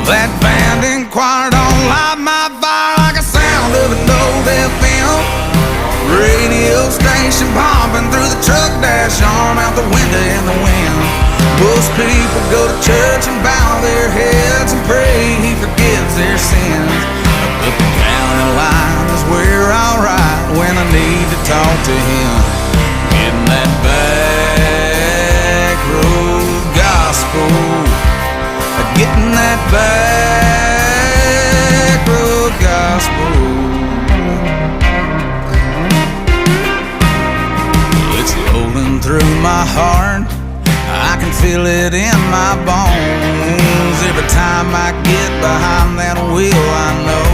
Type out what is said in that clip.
That band and choir don't light my fire like the sound of an old FM radio station pumping through the truck dash, arm out the window in the wind. Most people go to church and bow their heads and pray he forgives their sins. But the county line is where I'll ride when I need to talk to him. Getting that back road gospel, getting that back road gospel. It's rolling through my heart, I can feel it in my bones. Every time I get behind that wheel, I know